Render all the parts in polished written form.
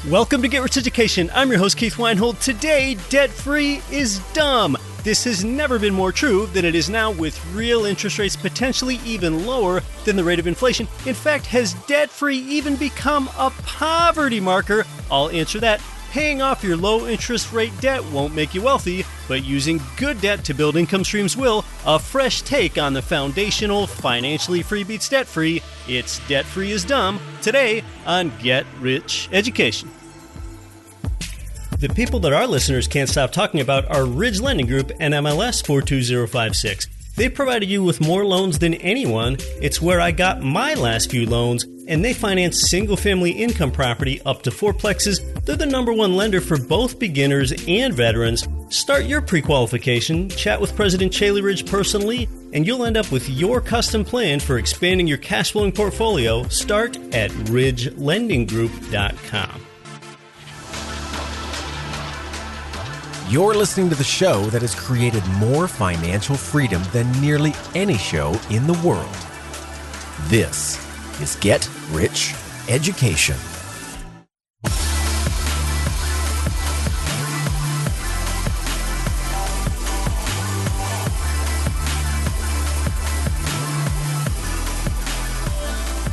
Welcome to Get Rich Education. I'm your host, Keith Weinhold. Today, debt-free is dumb. This has never been more true than it is now, with real interest rates potentially even lower than the rate of inflation. In fact, has debt-free even become a poverty marker? I'll answer that. Paying off your low interest rate debt won't make you wealthy, but using good debt to build income streams will. A fresh take on the foundational financially free beats debt free. It's debt free is dumb. Today on Get Rich Education. The people that our listeners can't stop talking about are Ridge Lending Group and MLS 42056. They provided you with more loans than anyone. It's where I got my last few loans, and they finance single-family income property up to fourplexes. They're the number one lender for both beginners and veterans. Start your pre-qualification, chat with President Chaley Ridge personally, and you'll end up with your custom plan for expanding your cash flowing portfolio. Start at ridgelendinggroup.com. You're listening to the show that has created more financial freedom than nearly any show in the world. This is Get Rich Education.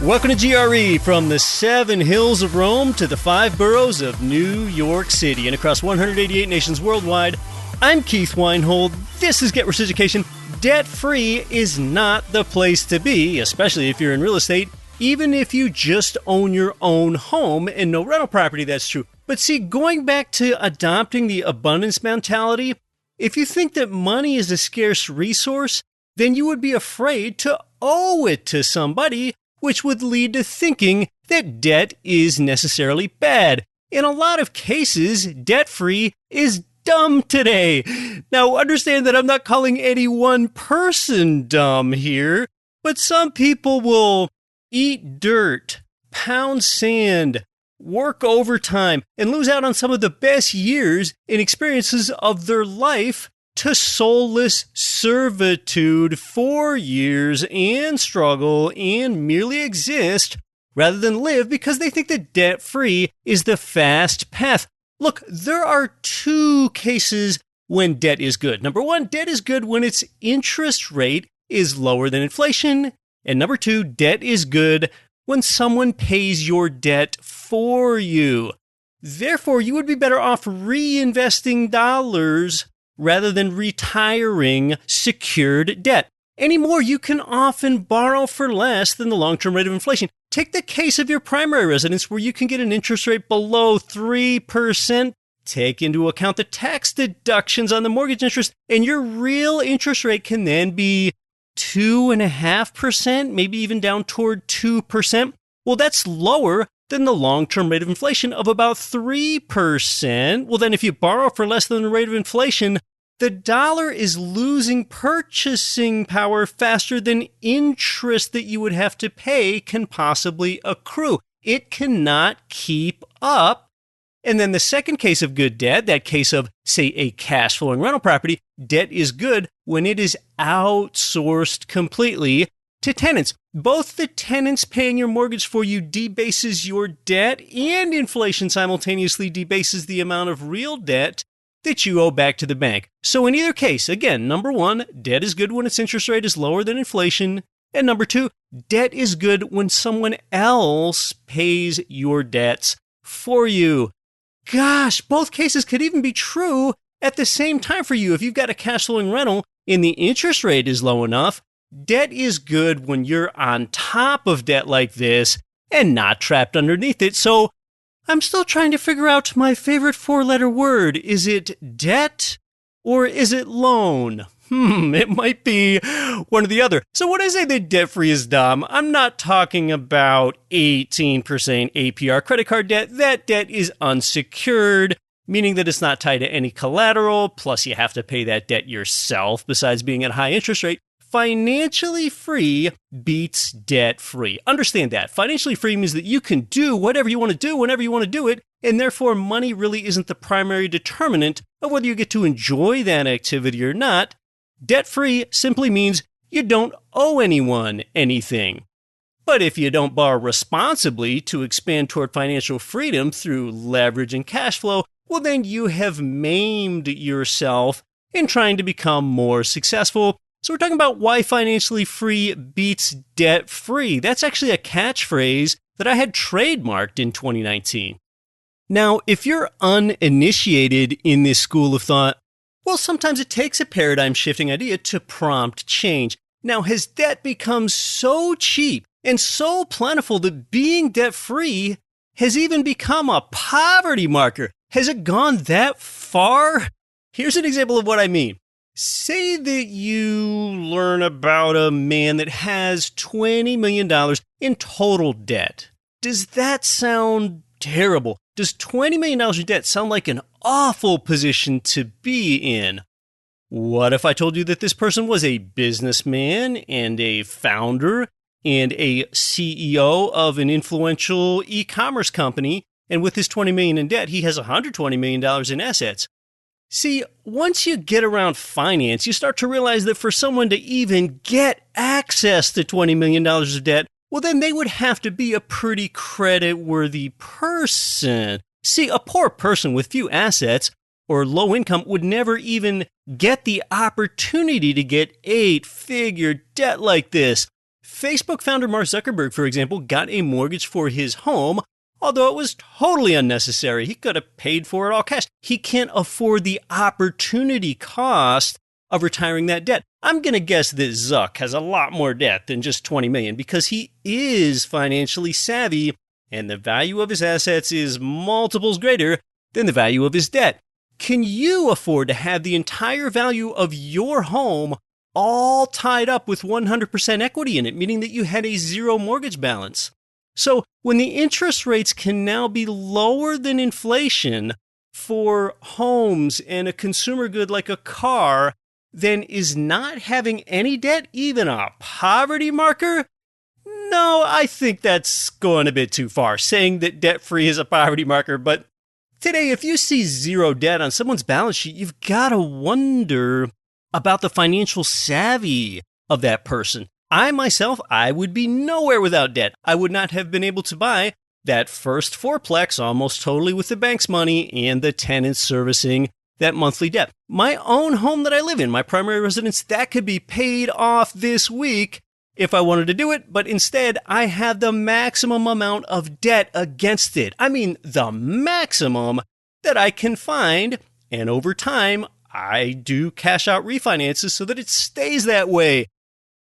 Welcome to GRE, from the 7 hills of Rome to the 5 boroughs of New York City and across 188 nations worldwide. I'm Keith Weinhold. This is Get Rich Education. Debt-free is not the place to be, especially if you're in real estate, even if you just own your own home and no rental property, that's true. But see, going back to adopting the abundance mentality, if you think that money is a scarce resource, then you would be afraid to owe it to somebody, which would lead to thinking that debt is necessarily bad. In a lot of cases, debt-free is dumb today. Now, understand that I'm not calling any one person dumb here, but some people will eat dirt, pound sand, work overtime, and lose out on some of the best years and experiences of their life to soulless servitude for years and struggle and merely exist rather than live because they think that debt-free is the fast path. Look, there are 2 cases when debt is good. Number 1, debt is good when its interest rate is lower than inflation. And number 2, debt is good when someone pays your debt for you. Therefore, you would be better off reinvesting dollars rather than retiring secured debt. Anymore, you can often borrow for less than the long-term rate of inflation. Take the case of your primary residence where you can get an interest rate below 3%. Take into account the tax deductions on the mortgage interest, and your real interest rate can then be 2.5%, maybe even down toward 2%. Well, that's lower than the long-term rate of inflation of about 3%. Well, then if you borrow for less than the rate of inflation, the dollar is losing purchasing power faster than interest that you would have to pay can possibly accrue. It cannot keep up. And then the second case of good debt, that case of, say, a cash-flowing rental property, debt is good when it is outsourced completely to tenants. Both the tenants paying your mortgage for you debases your debt, and inflation simultaneously debases the amount of real debt that you owe back to the bank. So in either case, again, number 1, debt is good when its interest rate is lower than inflation. And number 2, debt is good when someone else pays your debts for you. Gosh, both cases could even be true at the same time for you. If you've got a cash flowing rental and the interest rate is low enough, debt is good when you're on top of debt like this and not trapped underneath it. So I'm still trying to figure out my favorite 4-letter word. Is it debt or is it loan? It might be one or the other. So when I say that debt-free is dumb, I'm not talking about 18% APR credit card debt. That debt is unsecured, meaning that it's not tied to any collateral, plus you have to pay that debt yourself besides being at a high interest rate. Financially free beats debt-free. Understand that. Financially free means that you can do whatever you want to do whenever you want to do it, and therefore money really isn't the primary determinant of whether you get to enjoy that activity or not. Debt-free simply means you don't owe anyone anything. But if you don't borrow responsibly to expand toward financial freedom through leverage and cash flow, well, then you have maimed yourself in trying to become more successful. So we're talking about why financially free beats debt free. That's actually a catchphrase that I had trademarked in 2019. Now, if you're uninitiated in this school of thought, well, sometimes it takes a paradigm shifting idea to prompt change. Now, has debt become so cheap and so plentiful that being debt-free has even become a poverty marker? Has it gone that far? Here's an example of what I mean. Say that you learn about a man that has $20 million in total debt. Does that sound terrible? Does $20 million in debt sound like an awful position to be in? What if I told you that this person was a businessman and a founder and a CEO of an influential e-commerce company, and with his $20 million in debt, he has $120 million in assets? See, once you get around finance, you start to realize that for someone to even get access to $20 million of debt, well, then they would have to be a pretty credit-worthy person. See, a poor person with few assets or low income would never even get the opportunity to get eight-figure debt like this. Facebook founder Mark Zuckerberg, for example, got a mortgage for his home, although it was totally unnecessary. He could have paid for it all cash. He can't afford the opportunity cost of retiring that debt. I'm going to guess that Zuck has a lot more debt than just $20 million because he is financially savvy and the value of his assets is multiples greater than the value of his debt. Can you afford to have the entire value of your home all tied up with 100% equity in it, meaning that you had a zero mortgage balance? So when the interest rates can now be lower than inflation for homes and a consumer good like a car, then is not having any debt even a poverty marker? No, I think that's going a bit too far, saying that debt-free is a poverty marker. But today, if you see zero debt on someone's balance sheet, you've got to wonder about the financial savvy of that person. I myself, I would be nowhere without debt. I would not have been able to buy that first fourplex almost totally with the bank's money and the tenants servicing that monthly debt. My own home that I live in, my primary residence, that could be paid off this week if I wanted to do it, but instead I have the maximum amount of debt against it. I mean, the maximum that I can find, and over time, I do cash out refinances so that it stays that way.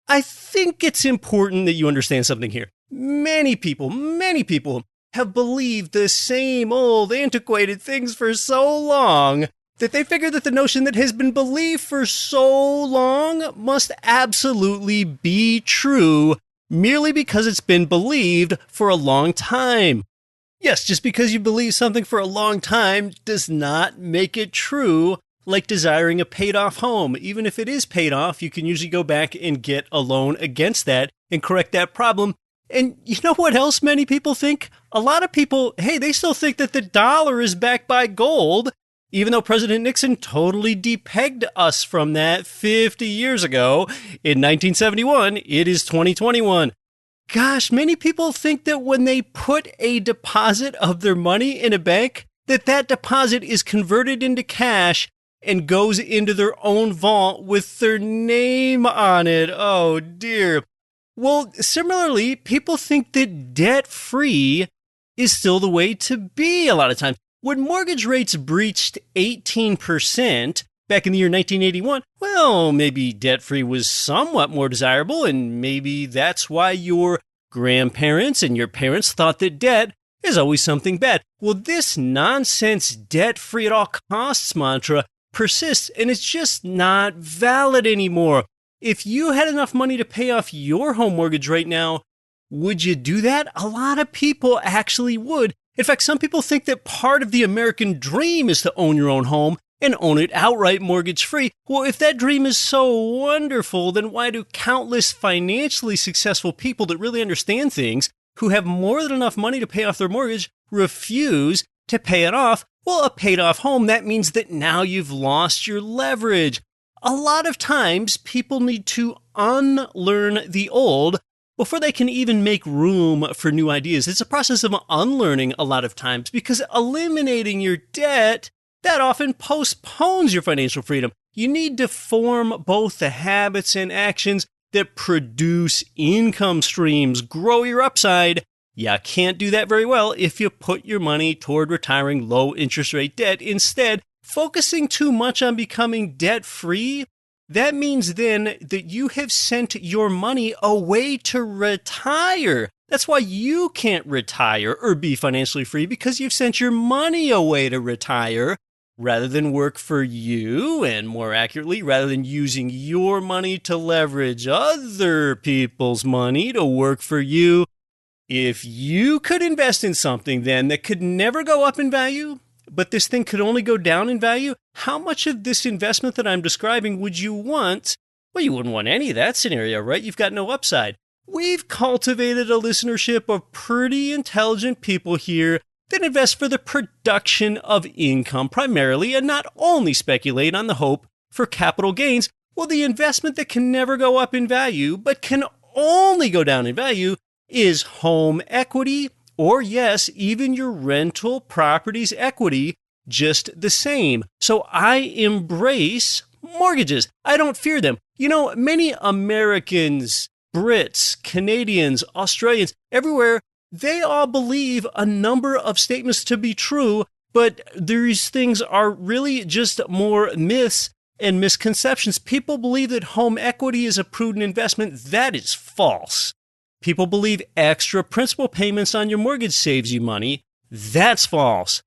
I think it's important that you understand something here. Many people have believed the same old antiquated things for so long that they figure that the notion that has been believed for so long must absolutely be true merely because it's been believed for a long time. Yes, just because you believe something for a long time does not make it true, like desiring a paid-off home. Even if it is paid off, you can usually go back and get a loan against that and correct that problem. And you know what else many people think? A lot of people, they still think that the dollar is backed by gold, even though President Nixon totally depegged us from that 50 years ago. In 1971, it is 2021. Gosh, many people think that when they put a deposit of their money in a bank, that deposit is converted into cash and goes into their own vault with their name on it. Oh, dear. Well, similarly, people think that debt-free is still the way to be a lot of times. When mortgage rates breached 18% back in the year 1981, well, maybe debt-free was somewhat more desirable, and maybe that's why your grandparents and your parents thought that debt is always something bad. Well, this nonsense debt-free at all costs mantra persists, and it's just not valid anymore. If you had enough money to pay off your home mortgage right now, would you do that? A lot of people actually would. In fact, some people think that part of the American dream is to own your own home and own it outright mortgage-free. Well, if that dream is so wonderful, then why do countless financially successful people that really understand things, who have more than enough money to pay off their mortgage, refuse to pay it off? Well, a paid-off home, that means that now you've lost your leverage. A lot of times, people need to unlearn the old before they can even make room for new ideas. It's a process of unlearning a lot of times, because eliminating your debt, that often postpones your financial freedom. You need to form both the habits and actions that produce income streams, grow your upside. You can't do that very well if you put your money toward retiring low interest rate debt. Instead, focusing too much on becoming debt-free, that means then that you have sent your money away to retire. That's why you can't retire or be financially free, because you've sent your money away to retire rather than work for you, and more accurately, rather than using your money to leverage other people's money to work for you. If you could invest in something then that could never go up in value, but this thing could only go down in value, how much of this investment that I'm describing would you want? Well, you wouldn't want any of that scenario, right? You've got no upside. We've cultivated a listenership of pretty intelligent people here that invest for the production of income primarily, and not only speculate on the hope for capital gains. Well, the investment that can never go up in value, but can only go down in value, is home equity, or yes, even your rental property's equity, just the same. So I embrace mortgages. I don't fear them. You know, many Americans, Brits, Canadians, Australians, everywhere, they all believe a number of statements to be true, but these things are really just more myths and misconceptions. People believe that home equity is a prudent investment. That is false. People believe extra principal payments on your mortgage saves you money. That's false.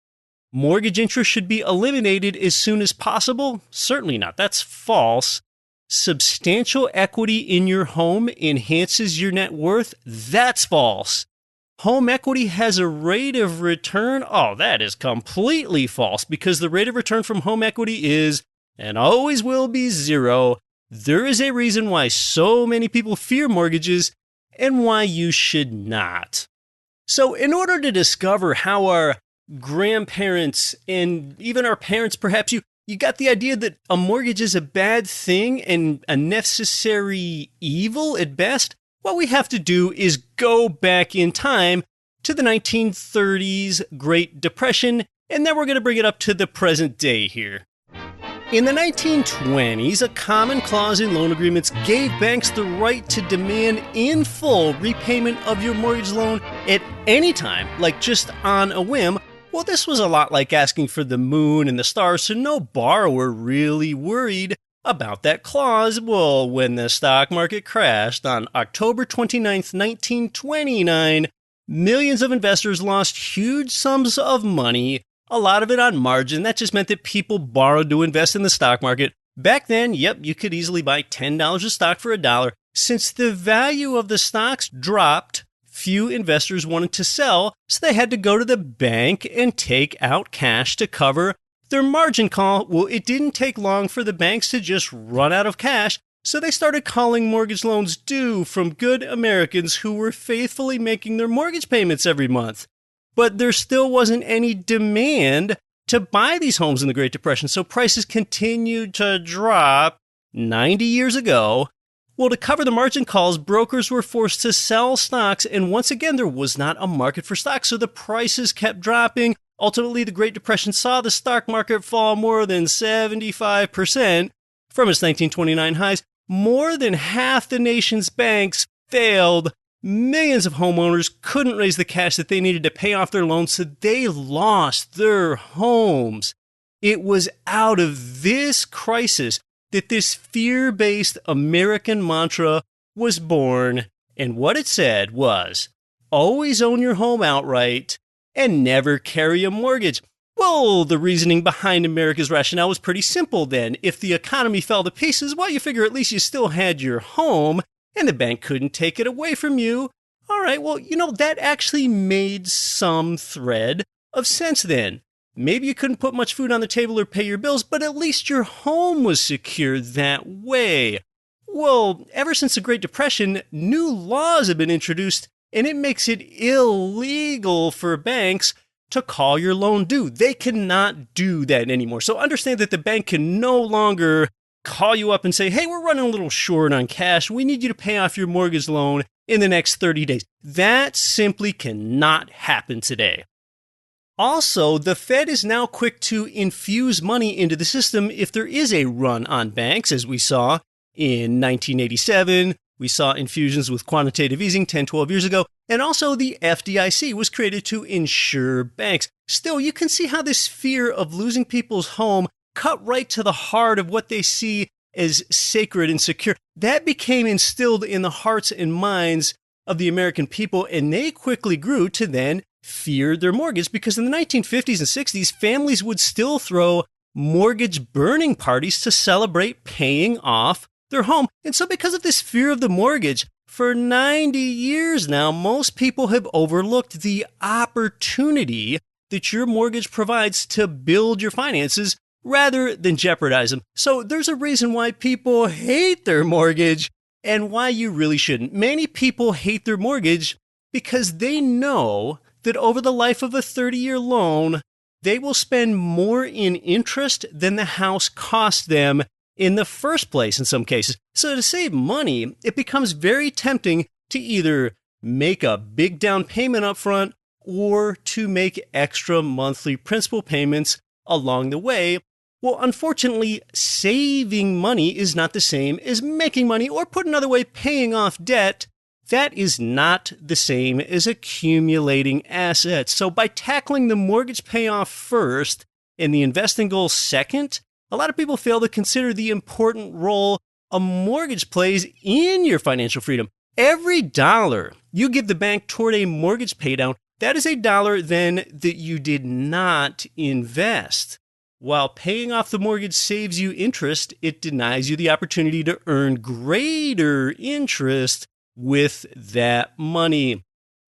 Mortgage interest should be eliminated as soon as possible. Certainly not. That's false. Substantial equity in your home enhances your net worth. That's false. Home equity has a rate of return. Oh, that is completely false, because the rate of return from home equity is, and always will be, zero. There is a reason why so many people fear mortgages, and why you should not. So in order to discover how our grandparents and even our parents, perhaps you got the idea that a mortgage is a bad thing and a necessary evil at best, what we have to do is go back in time to the 1930s Great Depression, and then we're going to bring it up to the present day here. In the 1920s, a common clause in loan agreements gave banks the right to demand in full repayment of your mortgage loan at any time, like just on a whim. Well, this was a lot like asking for the moon and the stars, so no borrower really worried about that clause. Well, when the stock market crashed on October 29th, 1929, millions of investors lost huge sums of money, a lot of it on margin. That just meant that people borrowed to invest in the stock market. Back then, yep, you could easily buy $10 a stock for $1. Since the value of the stocks dropped, few investors wanted to sell, so they had to go to the bank and take out cash to cover their margin call. Well, it didn't take long for the banks to just run out of cash, so they started calling mortgage loans due from good Americans who were faithfully making their mortgage payments every month. But there still wasn't any demand to buy these homes in the Great Depression, so prices continued to drop 90 years ago. Well, to cover the margin calls, brokers were forced to sell stocks, and once again, there was not a market for stocks, so the prices kept dropping. Ultimately, the Great Depression saw the stock market fall more than 75% from its 1929 highs. More than half the nation's banks failed. Millions of homeowners couldn't raise the cash that they needed to pay off their loans, so they lost their homes. It was out of this crisis that this fear-based American mantra was born, and what it said was, always own your home outright and never carry a mortgage. Well, the reasoning behind America's rationale was pretty simple then. If the economy fell to pieces, well, you figure at least you still had your home, and the bank couldn't take it away from you. All right, well, that actually made some thread of sense then. Maybe you couldn't put much food on the table or pay your bills, but at least your home was secure that way. Well, ever since the Great Depression, new laws have been introduced, and it makes it illegal for banks to call your loan due. They cannot do that anymore. So understand that the bank can no longer call you up and say, hey, we're running a little short on cash. We need you to pay off your mortgage loan in the next 30 days. That simply cannot happen today. Also, the Fed is now quick to infuse money into the system if there is a run on banks, as we saw in 1987. We saw infusions with quantitative easing 10, 12 years ago. And also the FDIC was created to insure banks. Still, you can see how this fear of losing people's home cut right to the heart of what they see as sacred and secure. That became instilled in the hearts and minds of the American people, and they quickly grew to then fear their mortgage, because in the 1950s and 60s, families would still throw mortgage burning parties to celebrate paying off their home. And so because of this fear of the mortgage, for 90 years now, most people have overlooked the opportunity that your mortgage provides to build your finances rather than jeopardize them. So there's a reason why people hate their mortgage and why you really shouldn't. Many people hate their mortgage because they know that over the life of a 30-year loan, they will spend more in interest than the house cost them in the first place in some cases. So to save money, it becomes very tempting to either make a big down payment up front or to make extra monthly principal payments along the way. Well, unfortunately, saving money is not the same as making money, or put another way, paying off debt. That is not the same as accumulating assets. So by tackling the mortgage payoff first and the investing goal second, a lot of people fail to consider the important role a mortgage plays in your financial freedom. Every dollar you give the bank toward a mortgage paydown, that is a dollar then that you did not invest. While paying off the mortgage saves you interest, it denies you the opportunity to earn greater interest with that money.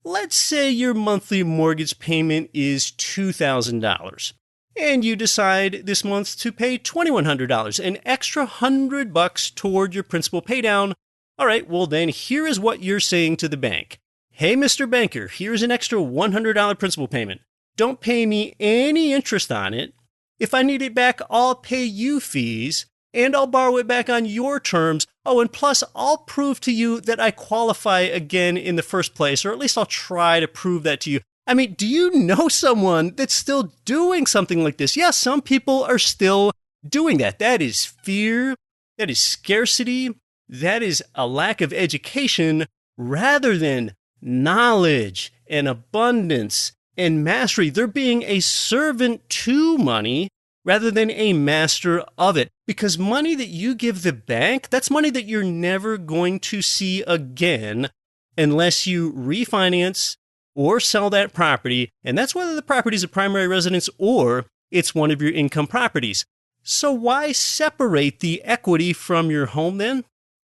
Let's say your monthly mortgage payment is $2,000, and you decide this month to pay $2,100, an extra $100 toward your principal paydown. All right, well then here is what you're saying to the bank. Hey, Mr. Banker, here's an extra $100 principal payment. Don't pay me any interest on it. If I need it back, I'll pay you fees, and I'll borrow it back on your terms. Oh, and plus, I'll prove to you that I qualify again in the first place, or at least I'll try to prove that to you. I mean, do you know someone that's still doing something like this? Yes, some people are still doing that. That is fear. That is scarcity. That is a lack of education rather than knowledge and abundance and mastery. They're being a servant to money rather than a master of it. Because money that you give the bank, that's money that you're never going to see again unless you refinance or sell that property. And that's whether the property is a primary residence or it's one of your income properties. So why separate the equity from your home then?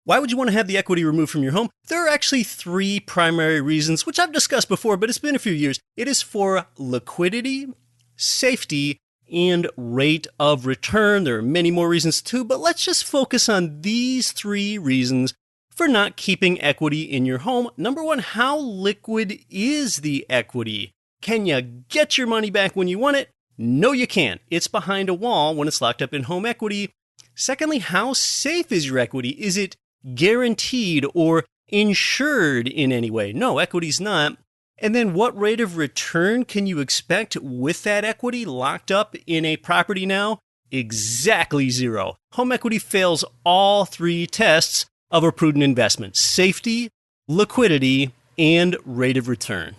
Why would you want to have the equity removed from your home? There are actually three primary reasons, which I've discussed before, but it's been a few years. It is for liquidity, safety, and rate of return. There are many more reasons too, but let's just focus on these three reasons for not keeping equity in your home. Number one, how liquid is the equity? Can you get your money back when you want it? No, you can't. It's behind a wall when it's locked up in home equity. Secondly, how safe is your equity? Is it guaranteed or insured in any way? No, equity's not. And then what rate of return can you expect with that equity locked up in a property now? Exactly zero. Home equity fails all three tests of a prudent investment: safety, liquidity, and rate of return.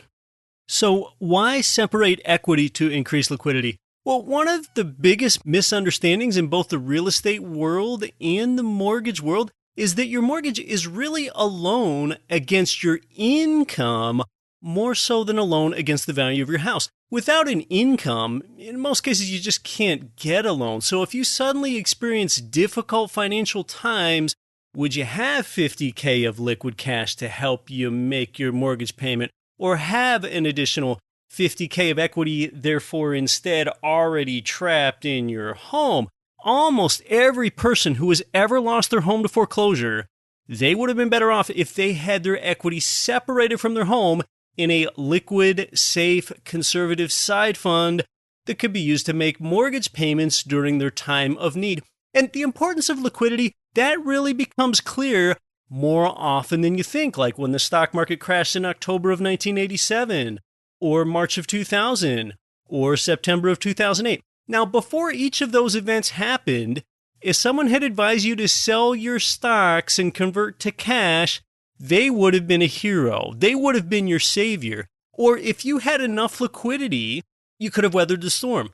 So why separate equity to increase liquidity? Well, one of the biggest misunderstandings in both the real estate world and the mortgage world is that your mortgage is really a loan against your income, more so than a loan against the value of your house. Without an income, in most cases, you just can't get a loan. So if you suddenly experience difficult financial times, would you have $50K of liquid cash to help you make your mortgage payment, or have an additional $50K of equity, therefore instead already trapped in your home? Almost every person who has ever lost their home to foreclosure, they would have been better off if they had their equity separated from their home in a liquid, safe, conservative side fund that could be used to make mortgage payments during their time of need. And the importance of liquidity, that really becomes clear more often than you think, like when the stock market crashed in October of 1987, or March of 2000, or September of 2008. Now, before each of those events happened, if someone had advised you to sell your stocks and convert to cash, they would have been a hero. They would have been your savior. Or if you had enough liquidity, you could have weathered the storm.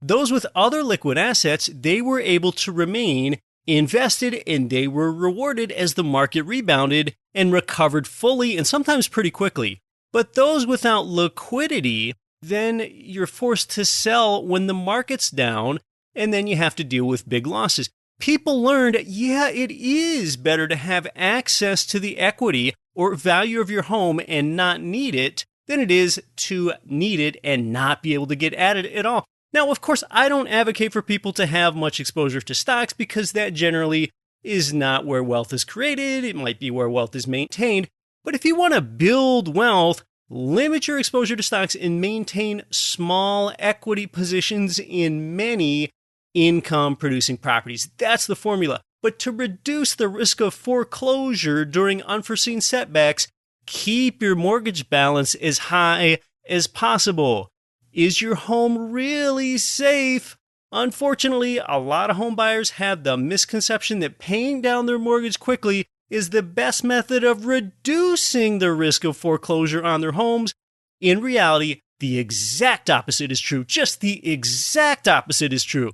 Those with other liquid assets, they were able to remain invested, and they were rewarded as the market rebounded and recovered fully and sometimes pretty quickly. But those without liquidity, then you're forced to sell when the market's down, and then you have to deal with big losses. People learned, it is better to have access to the equity or value of your home and not need it than it is to need it and not be able to get at it at all. Now, of course, I don't advocate for people to have much exposure to stocks because that generally is not where wealth is created. It might be where wealth is maintained. But if you want to build wealth, limit your exposure to stocks and maintain small equity positions in many income-producing properties. That's the formula. But to reduce the risk of foreclosure during unforeseen setbacks, keep your mortgage balance as high as possible. Is your home really safe? Unfortunately, a lot of home buyers have the misconception that paying down their mortgage quickly is the best method of reducing the risk of foreclosure on their homes. In reality, the exact opposite is true. Just the exact opposite is true.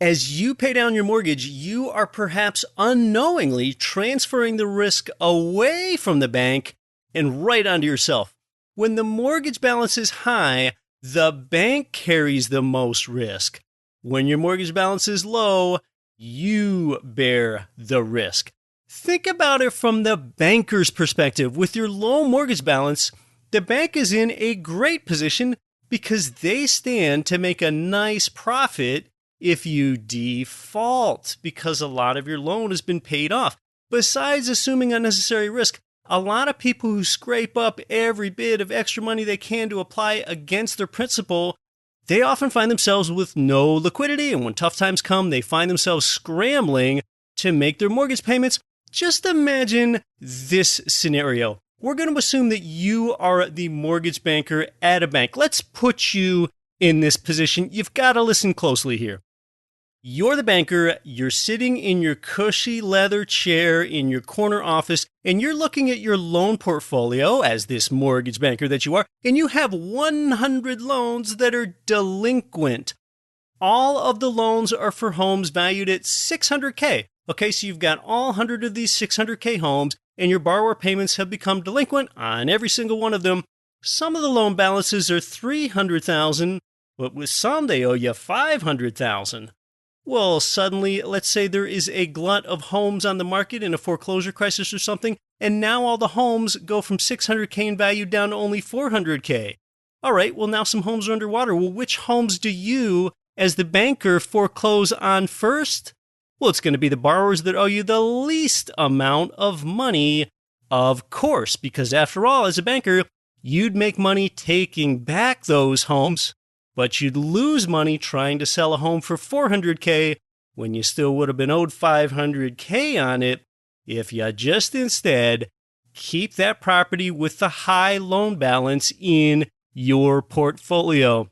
As you pay down your mortgage, you are perhaps unknowingly transferring the risk away from the bank and right onto yourself. When the mortgage balance is high, the bank carries the most risk. When your mortgage balance is low, you bear the risk. Think about it from the banker's perspective. With your low mortgage balance, the bank is in a great position because they stand to make a nice profit if you default, because a lot of your loan has been paid off. Besides assuming unnecessary risk, a lot of people who scrape up every bit of extra money they can to apply against their principal, they often find themselves with no liquidity, and when tough times come, they find themselves scrambling to make their mortgage payments. Just imagine this scenario. We're going to assume that you are the mortgage banker at a bank. Let's put you in this position. You've got to listen closely here. You're the banker, you're sitting in your cushy leather chair in your corner office, and you're looking at your loan portfolio as this mortgage banker that you are, and you have 100 loans that are delinquent. All of the loans are for homes valued at $600K. Okay, so you've got all 100 of these $600K homes, and your borrower payments have become delinquent on every single one of them. Some of the loan balances are $300,000, but with some they owe you $500,000. Well, suddenly, let's say there is a glut of homes on the market in a foreclosure crisis or something, and now all the homes go from $600K in value down to only $400K. All right, well, now some homes are underwater. Well, which homes do you, as the banker, foreclose on first? Well, it's going to be the borrowers that owe you the least amount of money, of course, because after all, as a banker, you'd make money taking back those homes, but you'd lose money trying to sell a home for $400K when you still would have been owed $500K on it if you just instead keep that property with the high loan balance in your portfolio.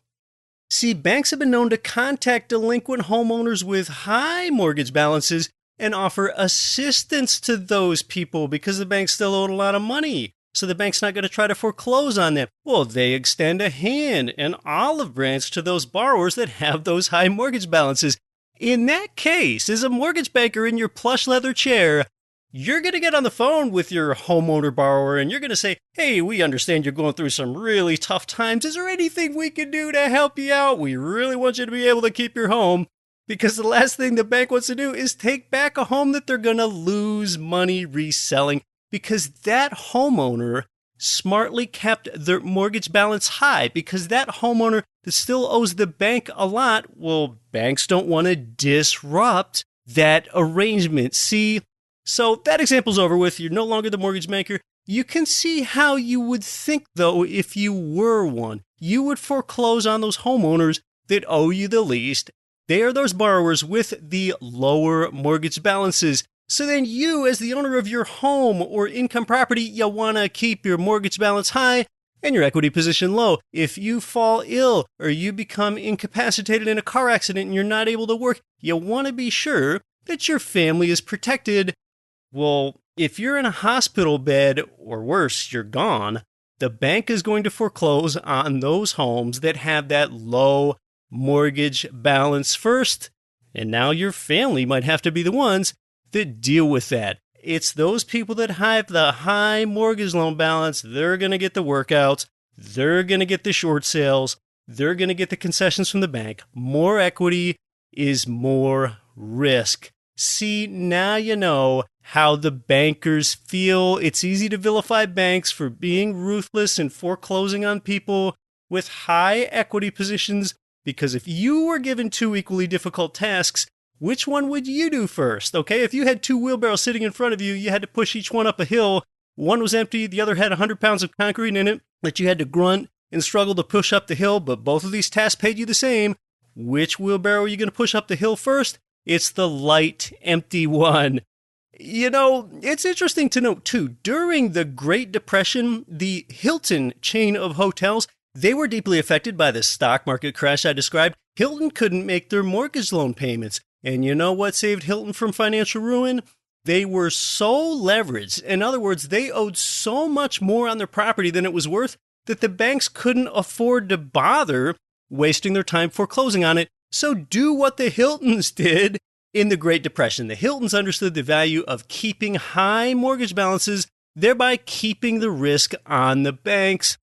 See, banks have been known to contact delinquent homeowners with high mortgage balances and offer assistance to those people because the bank still owed a lot of money. So the bank's not going to try to foreclose on them. Well, they extend a hand, an olive branch to those borrowers that have those high mortgage balances. In that case, as a mortgage banker in your plush leather chair, you're going to get on the phone with your homeowner borrower and you're going to say, hey, we understand you're going through some really tough times. Is there anything we can do to help you out? We really want you to be able to keep your home. Because the last thing the bank wants to do is take back a home that they're going to lose money reselling. Because that homeowner smartly kept their mortgage balance high. Because that homeowner that still owes the bank a lot, well, banks don't want to disrupt that arrangement. See? So that example's over with. You're no longer the mortgage banker. You can see how you would think, though, if you were one. You would foreclose on those homeowners that owe you the least. They are those borrowers with the lower mortgage balances. So then you, as the owner of your home or income property, you want to keep your mortgage balance high and your equity position low. If you fall ill or you become incapacitated in a car accident and you're not able to work, you want to be sure that your family is protected. Well, if you're in a hospital bed, or worse, you're gone, the bank is going to foreclose on those homes that have that low mortgage balance first, and now your family might have to be the ones that deal with that. It's those people that have the high mortgage loan balance, they're going to get the workouts, they're going to get the short sales, they're going to get the concessions from the bank. More equity is more risk. See, now you know how the bankers feel. It's easy to vilify banks for being ruthless and foreclosing on people with high equity positions, because if you were given two equally difficult tasks, which one would you do first? Okay, if you had two wheelbarrows sitting in front of you, you had to push each one up a hill. One was empty, the other had 100 pounds of concrete in it that you had to grunt and struggle to push up the hill, but both of these tasks paid you the same. Which wheelbarrow are you going to push up the hill first? It's the light, empty one. You know, it's interesting to note, too, during the Great Depression, the Hilton chain of hotels, they were deeply affected by the stock market crash I described. Hilton couldn't make their mortgage loan payments. And you know what saved Hilton from financial ruin? They were so leveraged. In other words, they owed so much more on their property than it was worth that the banks couldn't afford to bother wasting their time foreclosing on it. So do what the Hiltons did in the Great Depression. The Hiltons understood the value of keeping high mortgage balances, thereby keeping the risk on the banks.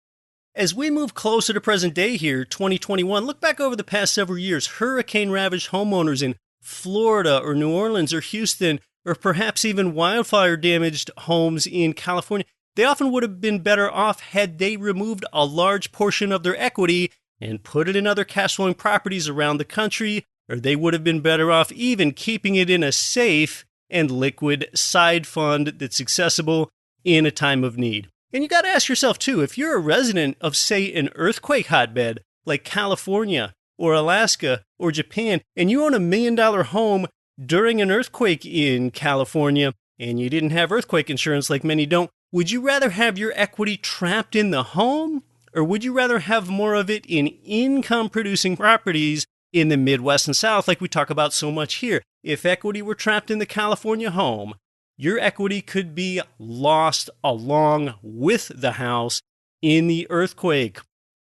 As we move closer to present day here, 2021, look back over the past several years. Hurricane-ravaged homeowners in Florida or New Orleans or Houston, or perhaps even wildfire-damaged homes in California, they often would have been better off had they removed a large portion of their equity and put it in other cash-flowing properties around the country, or they would have been better off even keeping it in a safe and liquid side fund that's accessible in a time of need. And you got to ask yourself, too, if you're a resident of, say, an earthquake hotbed like California or Alaska or Japan, and you own $1 million home during an earthquake in California, and you didn't have earthquake insurance like many don't, would you rather have your equity trapped in the home, or would you rather have more of it in income-producing properties in the Midwest and South like we talk about so much here? If equity were trapped in the California home, your equity could be lost along with the house in the earthquake.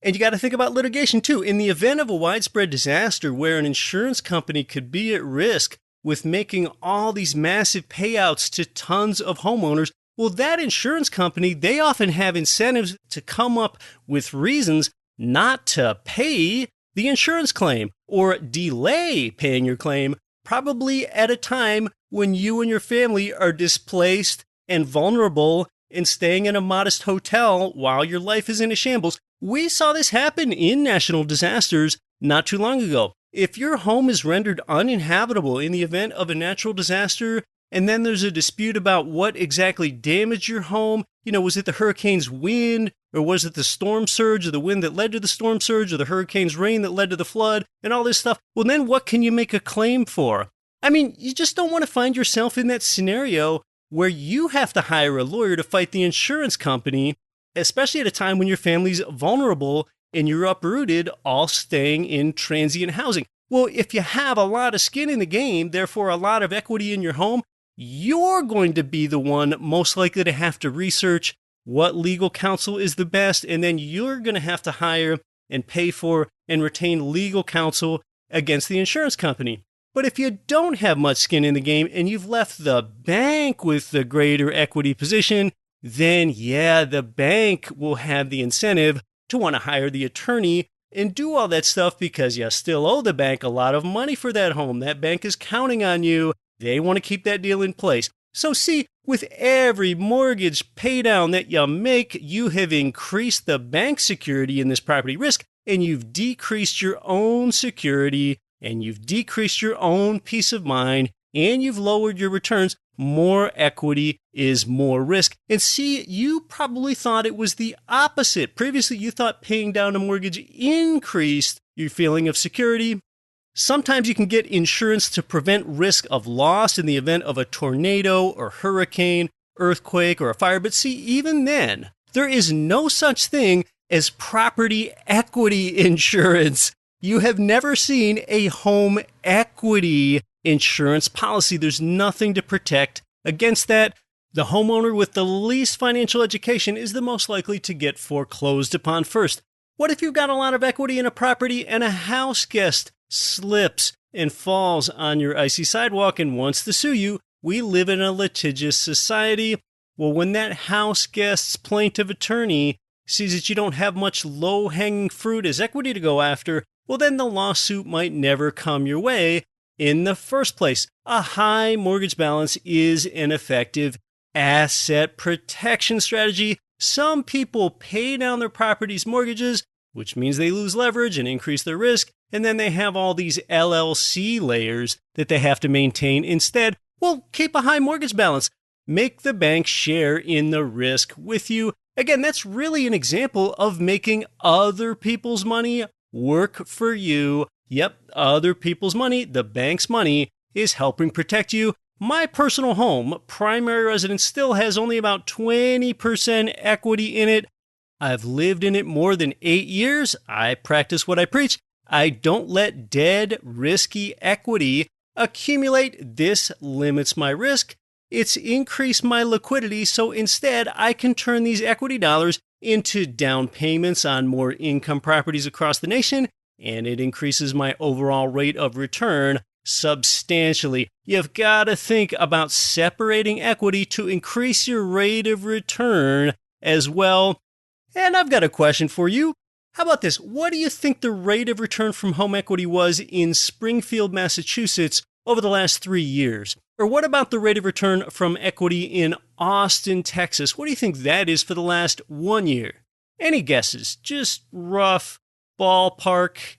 And you got to think about litigation too. In the event of a widespread disaster where an insurance company could be at risk with making all these massive payouts to tons of homeowners, well, that insurance company, they often have incentives to come up with reasons not to pay the insurance claim or delay paying your claim, probably at a time when you and your family are displaced and vulnerable and staying in a modest hotel while your life is in a shambles. We saw this happen in national disasters not too long ago. If your home is rendered uninhabitable in the event of a natural disaster, and then there's a dispute about what exactly damaged your home, was it the hurricane's wind, or was it the storm surge, or the wind that led to the storm surge, or the hurricane's rain that led to the flood, and all this stuff, well, then what can you make a claim for? I mean, you just don't want to find yourself in that scenario where you have to hire a lawyer to fight the insurance company, especially at a time when your family's vulnerable and you're uprooted, all staying in transient housing. Well, if you have a lot of skin in the game, therefore a lot of equity in your home, you're going to be the one most likely to have to research what legal counsel is the best, and then you're going to have to hire and pay for and retain legal counsel against the insurance company. But if you don't have much skin in the game and you've left the bank with the greater equity position, then yeah, the bank will have the incentive to want to hire the attorney and do all that stuff because you still owe the bank a lot of money for that home. That bank is counting on you. They want to keep that deal in place. So see, with every mortgage paydown that you make, you have increased the bank security in this property risk, and you've decreased your own security, and you've decreased your own peace of mind, and you've lowered your returns. More equity is more risk. And see, you probably thought it was the opposite. Previously, you thought paying down a mortgage increased your feeling of security. Sometimes you can get insurance to prevent risk of loss in the event of a tornado or hurricane, earthquake, or a fire. But see, even then, there is no such thing as property equity insurance. You have never seen a home equity insurance policy. There's nothing to protect against that. The homeowner with the least financial education is the most likely to get foreclosed upon first. What if you've got a lot of equity in a property and a house guest slips and falls on your icy sidewalk and wants to sue you? We live in a litigious society. Well, when that house guest's plaintiff attorney sees that you don't have much low-hanging fruit as equity to go after, well, then the lawsuit might never come your way in the first place. A high mortgage balance is an effective asset protection strategy. Some people pay down their property's mortgages, which means they lose leverage and increase their risk, and then they have all these LLC layers that they have to maintain instead. Well, keep a high mortgage balance. Make the bank share in the risk with you. Again, that's really an example of making other people's money work for you. Yep, other people's money, the bank's money, is helping protect you. My personal home, primary residence, still has only about 20% equity in it. I've lived in it more than 8 years. I practice what I preach. I don't let dead, risky equity accumulate. This limits my risk. It's increased my liquidity, so instead I can turn these equity dollars into down payments on more income properties across the nation, and it increases my overall rate of return substantially. You've got to think about separating equity to increase your rate of return as well. And I've got a question for you. How about this? What do you think the rate of return from home equity was in Springfield, Massachusetts over the last 3 years? Or what about the rate of return from equity in Austin, Texas? What do you think that is for the last 1 year? Any guesses? Just rough ballpark.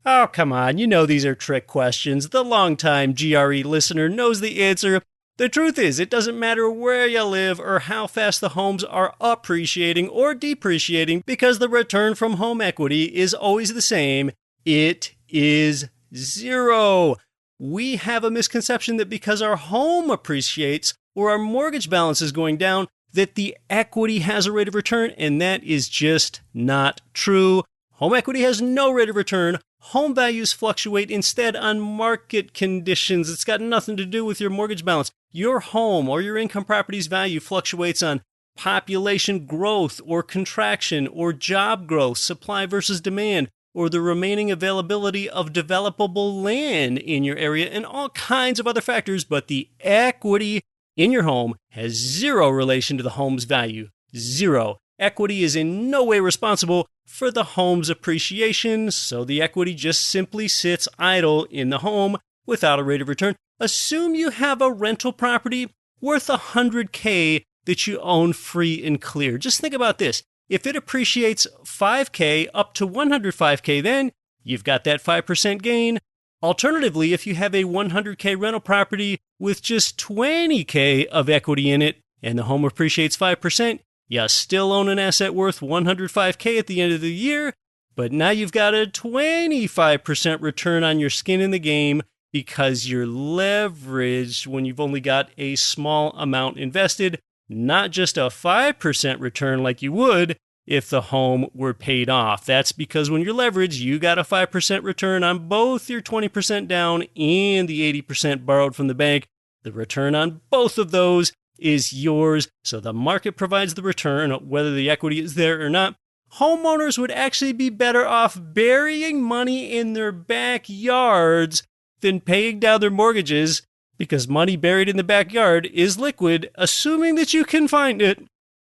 Oh, come on. You know these are trick questions. The longtime GRE listener knows the answer. The truth is, it doesn't matter where you live or how fast the homes are appreciating or depreciating because the return from home equity is always the same. It is zero. We have a misconception that because our home appreciates or our mortgage balance is going down, that the equity has a rate of return, and that is just not true. Home equity has no rate of return. Home values fluctuate instead on market conditions. It's got nothing to do with your mortgage balance. Your home or your income property's value fluctuates on population growth or contraction or job growth, supply versus demand, or the remaining availability of developable land in your area, and all kinds of other factors. But the equity in your home has zero relation to the home's value. Zero. Equity is in no way responsible for the home's appreciation, so the equity just simply sits idle in the home without a rate of return. Assume you have a rental property worth $100K that you own free and clear. Just think about this. If it appreciates $5K up to $105K, then you've got that 5% gain. Alternatively, if you have a $100K rental property with just $20K of equity in it and the home appreciates 5%, you still own an asset worth $105K at the end of the year, but now you've got a 25% return on your skin in the game because you're leveraged when you've only got a small amount invested, not just a 5% return like you would if the home were paid off. That's because when you're leveraged, you got a 5% return on both your 20% down and the 80% borrowed from the bank. The return on both of those is yours, so the market provides the return, whether the equity is there or not. Homeowners would actually be better off burying money in their backyards than paying down their mortgages, because money buried in the backyard is liquid, assuming that you can find it,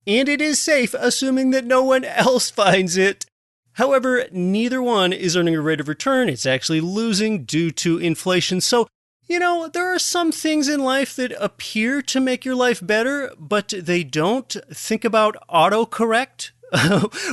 and it is safe, assuming that no one else finds it. However, neither one is earning a rate of return. It's actually losing due to inflation. So, there are some things in life that appear to make your life better, but they don't. Think about autocorrect.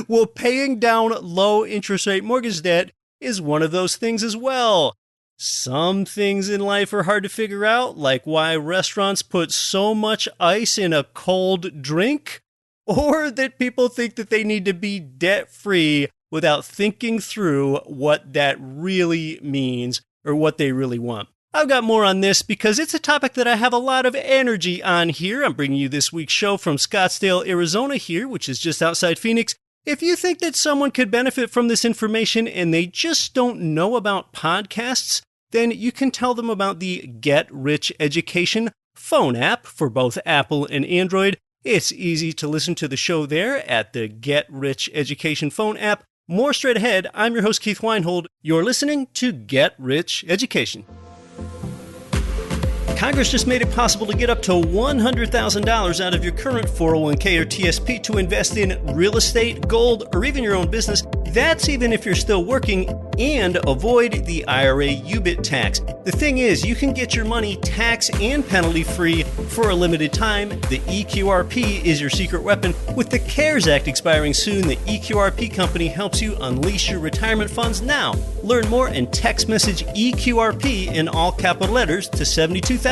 Well, paying down low interest rate mortgage debt is one of those things as well. Some things in life are hard to figure out, like why restaurants put so much ice in a cold drink, or that people think that they need to be debt-free without thinking through what that really means. or what they really want. I've got more on this because it's a topic that I have a lot of energy on here. I'm bringing you this week's show from Scottsdale, Arizona here, which is just outside Phoenix. If you think that someone could benefit from this information and they just don't know about podcasts, then you can tell them about the Get Rich Education phone app for both Apple and Android. It's easy to listen to the show there at the Get Rich Education phone app. More straight ahead, I'm your host, Keith Weinhold. You're listening to Get Rich Education. Congress just made it possible to get up to $100,000 out of your current 401k or TSP to invest in real estate, gold, or even your own business. That's even if you're still working, and avoid the IRA UBIT tax. The thing is, you can get your money tax and penalty free for a limited time. The EQRP is your secret weapon. With the CARES Act expiring soon, the EQRP company helps you unleash your retirement funds now. Learn more and text message EQRP in all capital letters to 72,000.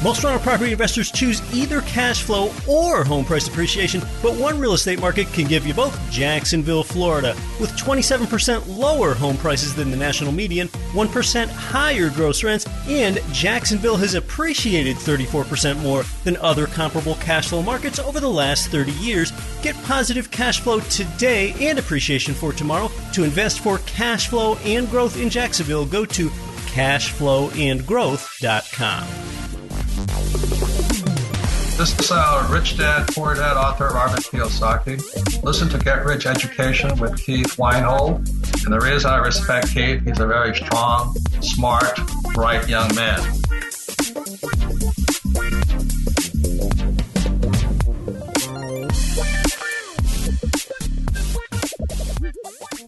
Most rental property investors choose either cash flow or home price appreciation, but one real estate market can give you both. Jacksonville, Florida, with 27% lower home prices than the national median, 1% higher gross rents, and Jacksonville has appreciated 34% more than other comparable cash flow markets over the last 30 years. Get positive cash flow today and appreciation for tomorrow. To invest for cash flow and growth in Jacksonville, go to cashflowandgrowth.com. This is Rich Dad, Poor Dad, author of Robert Kiyosaki. Listen to Get Rich Education with Keith Weinhold. And the reason I respect Keith, he's a very strong, smart, bright young man.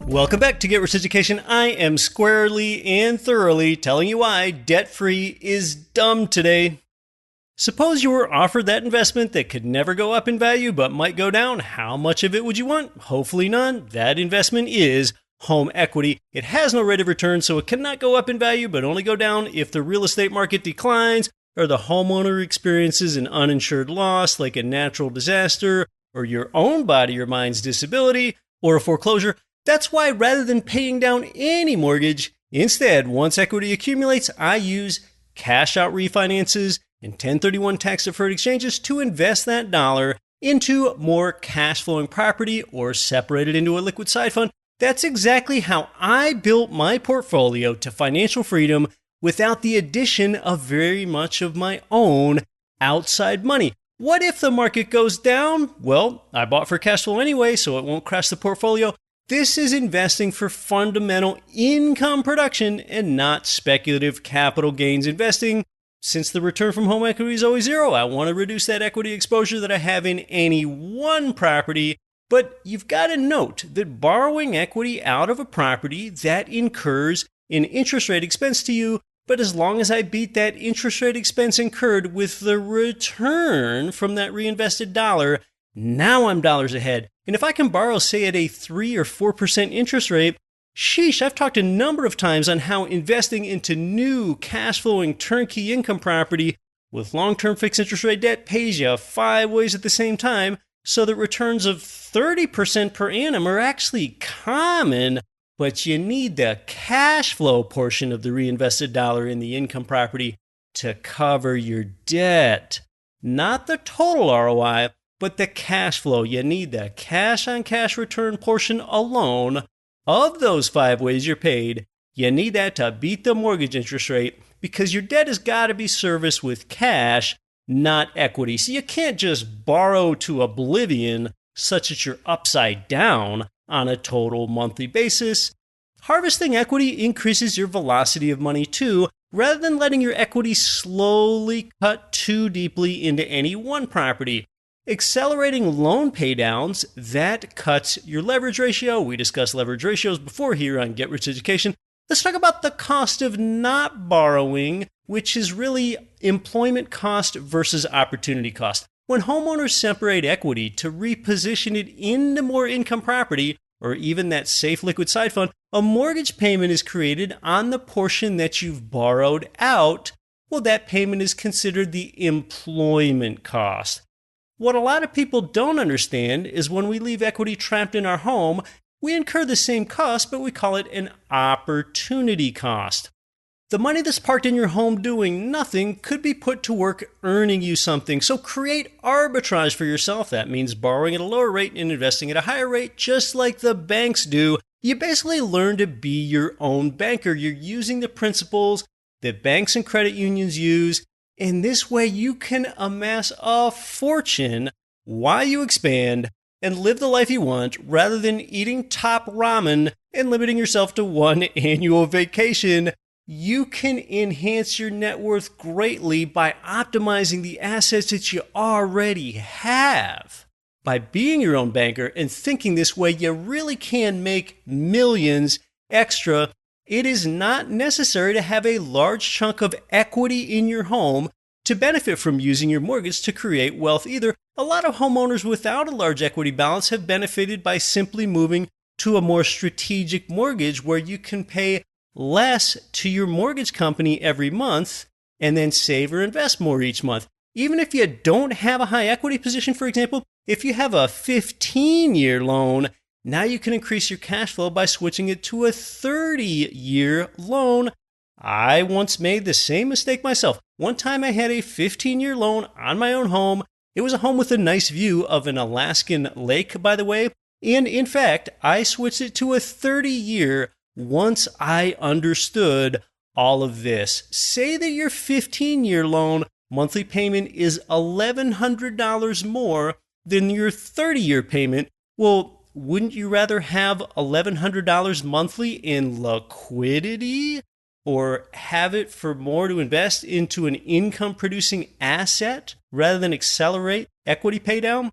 Welcome back to Get Rich Education. I am squarely and thoroughly telling you why debt-free is dumb today. Suppose you were offered that investment that could never go up in value but might go down. How much of it would you want? Hopefully none. That investment is home equity. It has no rate of return, so it cannot go up in value but only go down if the real estate market declines or the homeowner experiences an uninsured loss like a natural disaster or your own body or mind's disability or a foreclosure. That's why rather than paying down any mortgage, instead, once equity accumulates, I use cash out refinances and 1031 tax-deferred exchanges to invest that dollar into more cash-flowing property or separate it into a liquid side fund. That's exactly how I built my portfolio to financial freedom without the addition of very much of my own outside money. What if the market goes down? Well, I bought for cash flow anyway, so it won't crash the portfolio. This is investing for fundamental income production and not speculative capital gains investing. Since the return from home equity is always zero, I want to reduce that equity exposure that I have in any one property. But you've got to note that borrowing equity out of a property, that incurs an interest rate expense to you. But as long as I beat that interest rate expense incurred with the return from that reinvested dollar, now I'm dollars ahead. And if I can borrow, say, at a 3 or 4% interest rate, sheesh, I've talked a number of times on how investing into new cash-flowing turnkey income property with long-term fixed interest rate debt pays you 5 ways at the same time, so that returns of 30% per annum are actually common, but you need the cash flow portion of the reinvested dollar in the income property to cover your debt. Not the total ROI, but the cash flow. You need the cash-on-cash return portion alone. Of those 5 ways you're paid, you need that to beat the mortgage interest rate because your debt has got to be serviced with cash, not equity. So you can't just borrow to oblivion such that you're upside down on a total monthly basis. Harvesting equity increases your velocity of money too, rather than letting your equity slowly cut too deeply into any one property. Accelerating loan paydowns, that cuts your leverage ratio. We discussed leverage ratios before here on Get Rich Education. Let's talk about the cost of not borrowing, which is really employment cost versus opportunity cost. When homeowners separate equity to reposition it into more income property, or even that safe liquid side fund, a mortgage payment is created on the portion that you've borrowed out. Well, that payment is considered the employment cost. What a lot of people don't understand is when we leave equity trapped in our home, we incur the same cost, but we call it an opportunity cost. The money that's parked in your home doing nothing could be put to work earning you something. So create arbitrage for yourself. That means borrowing at a lower rate and investing at a higher rate, just like the banks do. You basically learn to be your own banker. You're using the principles that banks and credit unions use. And this way you can amass a fortune while you expand and live the life you want rather than eating top ramen and limiting yourself to one annual vacation. You can enhance your net worth greatly by optimizing the assets that you already have. By being your own banker and thinking this way, you really can make millions extra. It is not necessary to have a large chunk of equity in your home to benefit from using your mortgage to create wealth either. A lot of homeowners without a large equity balance have benefited by simply moving to a more strategic mortgage where you can pay less to your mortgage company every month and then save or invest more each month. Even if you don't have a high equity position, for example, if you have a 15-year loan, now you can increase your cash flow by switching it to a 30-year loan. I once made the same mistake myself. One time I had a 15-year loan on my own home. It was a home with a nice view of an Alaskan lake, by the way. And in fact, I switched it to a 30-year once I understood all of this. Say that your 15-year loan monthly payment is $1,100 more than your 30-year payment. Well, wouldn't you rather have $1,100 monthly in liquidity or have it for more to invest into an income-producing asset rather than accelerate equity paydown?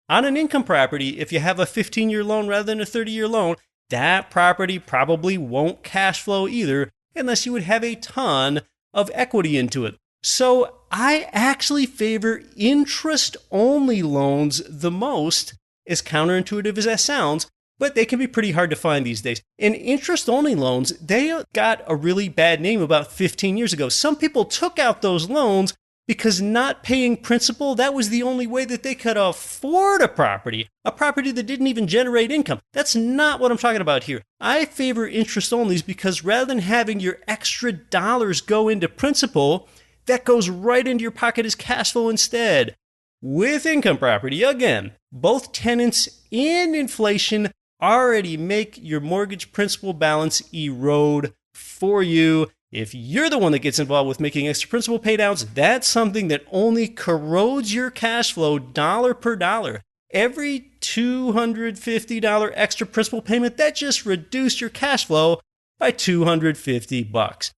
On an income property, if you have a 15-year loan rather than a 30-year loan, that property probably won't cash flow either unless you would have a ton of equity into it. So I actually favor interest-only loans the most, as counterintuitive as that sounds, but they can be pretty hard to find these days. And interest-only loans, they got a really bad name about 15 years ago. Some people took out those loans because not paying principal, that was the only way that they could afford a property that didn't even generate income. That's not what I'm talking about here. I favor interest-onlys because rather than having your extra dollars go into principal, that goes right into your pocket as cash flow instead. With income property, again, both tenants and inflation already make your mortgage principal balance erode for you. If you're the one that gets involved with making extra principal paydowns, that's something that only corrodes your cash flow dollar per dollar. Every $250 extra principal payment, that just reduced your cash flow by $250.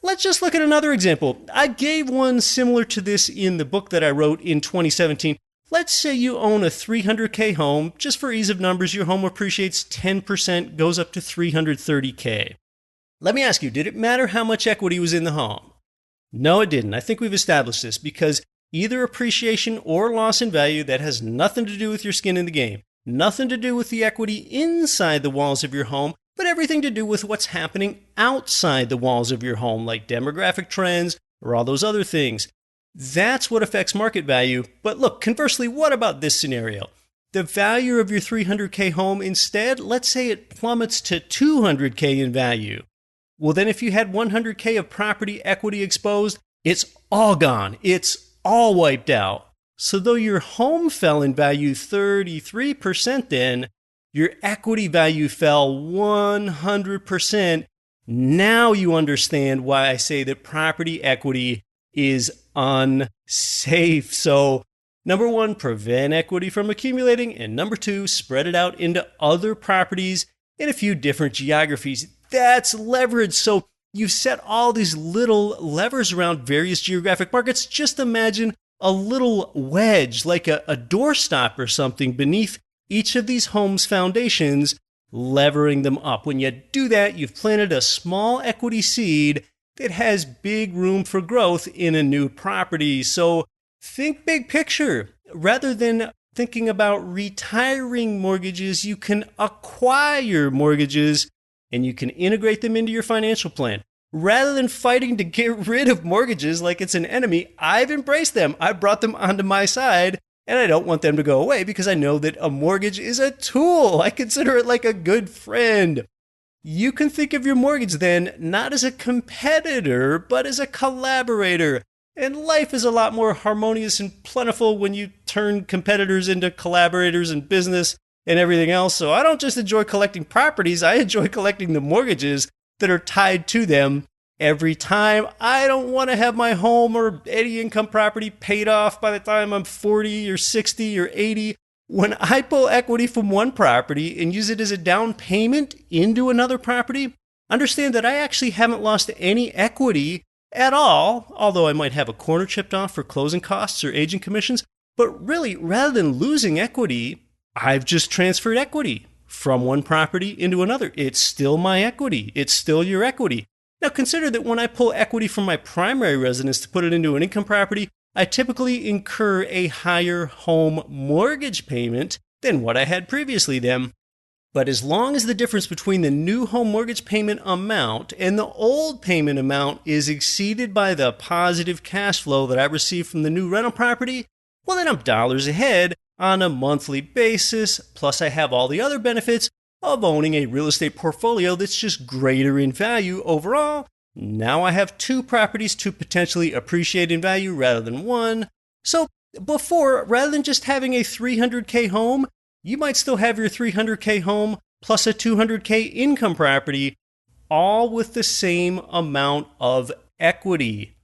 Let's just look at another example. I gave one similar to this in the book that I wrote in 2017. Let's say you own a $300K home. Just for ease of numbers, your home appreciates 10%, goes up to $330K. Let me ask you, did it matter how much equity was in the home? No, it didn't. I think we've established this because either appreciation or loss in value, that has nothing to do with your skin in the game, nothing to do with the equity inside the walls of your home, but everything to do with what's happening outside the walls of your home, like demographic trends or all those other things. That's what affects market value. But look, conversely, what about this scenario? The value of your $300K home instead, let's say it plummets to $200K in value. Well, then if you had $100K of property equity exposed, it's all gone. It's all wiped out. So though your home fell in value 33% then, your equity value fell 100%. Now you understand why I say that property equity is unsafe. So number one, prevent equity from accumulating. And number two, spread it out into other properties in a few different geographies. That's leverage. So you've set all these little levers around various geographic markets. Just imagine a little wedge, like a doorstop or something beneath each of these homes' foundations, levering them up. When you do that, you've planted a small equity seed that has big room for growth in a new property. So think big picture. Rather than thinking about retiring mortgages, you can acquire mortgages and you can integrate them into your financial plan. Rather than fighting to get rid of mortgages like it's an enemy, I've embraced them. I brought them onto my side, And I don't want them to go away because I know that a mortgage is a tool. I consider it like a good friend. You can think of your mortgage then not as a competitor, but as a collaborator. And life is a lot more harmonious and plentiful when you turn competitors into collaborators in business and everything else. So I don't just enjoy collecting properties, I enjoy collecting the mortgages that are tied to them every time. I don't want to have my home or any income property paid off by the time I'm 40 or 60 or 80. When I pull equity from one property and use it as a down payment into another property, understand that I actually haven't lost any equity at all, although I might have a corner chipped off for closing costs or agent commissions. But really, rather than losing equity, I've just transferred equity from one property into another. It's still my equity. It's still your equity. Now consider that when I pull equity from my primary residence to put it into an income property, I typically incur a higher home mortgage payment than what I had previously then. But as long as the difference between the new home mortgage payment amount and the old payment amount is exceeded by the positive cash flow that I receive from the new rental property, well, then I'm dollars ahead on a monthly basis. Plus, I have all the other benefits of owning a real estate portfolio that's just greater in value overall. Now I have two properties to potentially appreciate in value rather than one. So before, rather than just having a $300K home, you might still have your $300K home plus a $200K income property, all with the same amount of equity.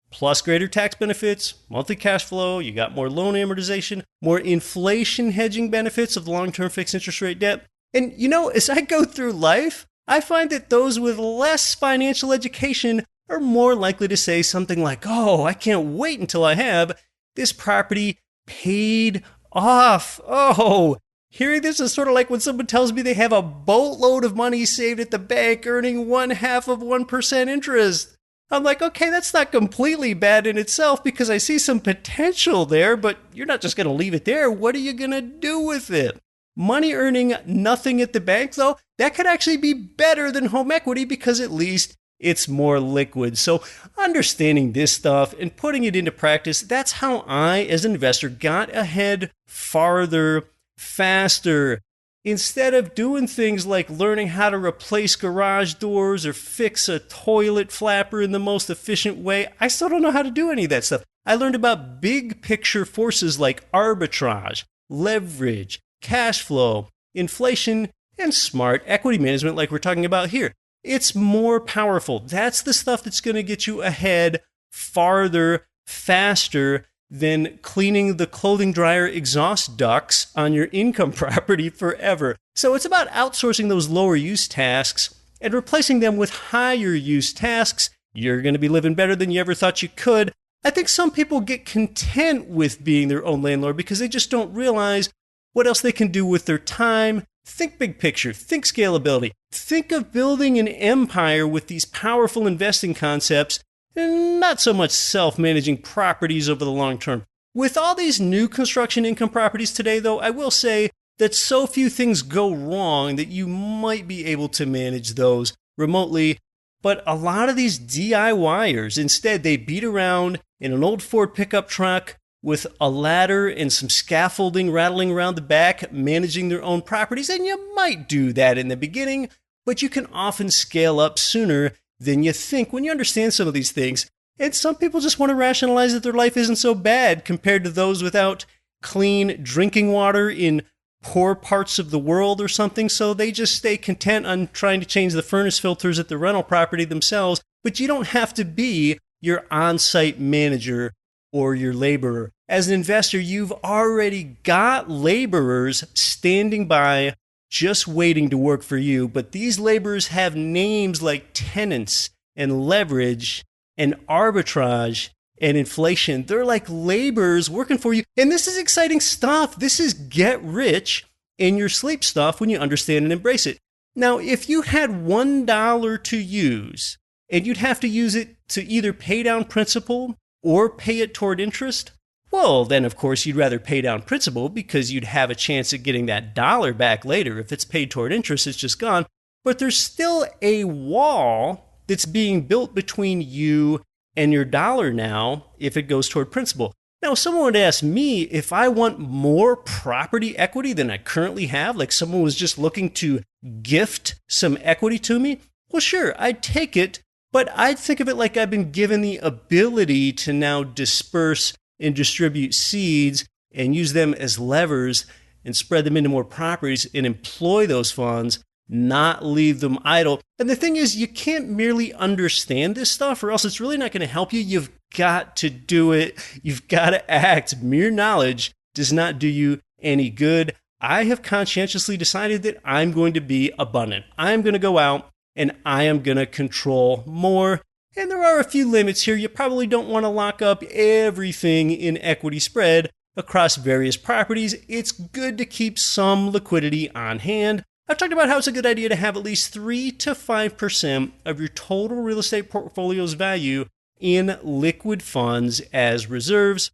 Plus greater tax benefits, monthly cash flow, you got more loan amortization, more inflation hedging benefits of the long-term fixed interest rate debt. And as I go through life, I find that those with less financial education are more likely to say something like, oh, I can't wait until I have this property paid off. Oh, hearing this is sort of like when someone tells me they have a boatload of money saved at the bank earning 0.5% interest. I'm like, okay, that's not completely bad in itself because I see some potential there, but you're not just going to leave it there. What are you going to do with it? Money earning nothing at the bank, though, that could actually be better than home equity because at least it's more liquid. So understanding this stuff and putting it into practice, that's how I, as an investor, got ahead farther, faster. Instead of doing things like learning how to replace garage doors or fix a toilet flapper in the most efficient way, I still don't know how to do any of that stuff. I learned about big picture forces like arbitrage, leverage, cash flow, inflation, and smart equity management like we're talking about here. It's more powerful. That's the stuff that's going to get you ahead farther, faster than cleaning the clothing dryer exhaust ducts on your income property forever. So it's about outsourcing those lower use tasks and replacing them with higher use tasks. You're going to be living better than you ever thought you could. I think some people get content with being their own landlord because they just don't realize what else they can do with their time. Think big picture, think scalability, think of building an empire with these powerful investing concepts and not so much self-managing properties over the long term. With all these new construction income properties today, though, I will say that so few things go wrong that you might be able to manage those remotely. But a lot of these DIYers, instead, they beat around in an old Ford pickup truck with a ladder and some scaffolding rattling around the back, managing their own properties. And you might do that in the beginning, but you can often scale up sooner than you think when you understand some of these things. And some people just want to rationalize that their life isn't so bad compared to those without clean drinking water in poor parts of the world or something. So they just stay content on trying to change the furnace filters at the rental property themselves. But you don't have to be your on-site manager or your laborer. As an investor, you've already got laborers standing by just waiting to work for you, but these laborers have names like tenants and leverage and arbitrage and inflation. They're like laborers working for you. And this is exciting stuff. This is get rich in your sleep stuff when you understand and embrace it. Now, if you had $1 to use and you'd have to use it to either pay down principal or pay it toward interest, well, then, of course, you'd rather pay down principal because you'd have a chance at getting that dollar back later. If it's paid toward interest, it's just gone. But there's still a wall that's being built between you and your dollar now if it goes toward principal. Now, if someone would ask me if I want more property equity than I currently have, like someone was just looking to gift some equity to me, well, sure, I'd take it, but I'd think of it like I've been given the ability to now disperse and distribute seeds and use them as levers and spread them into more properties and employ those funds, not leave them idle. And the thing is, you can't merely understand this stuff or else it's really not going to help you. You've got to do it. You've got to act. Mere knowledge does not do you any good. I have conscientiously decided that I'm going to be abundant. I'm going to go out and I am going to control more. And there are a few limits here. You probably don't want to lock up everything in equity spread across various properties. It's good to keep some liquidity on hand. I've talked about how it's a good idea to have at least 3 to 5% of your total real estate portfolio's value in liquid funds as reserves.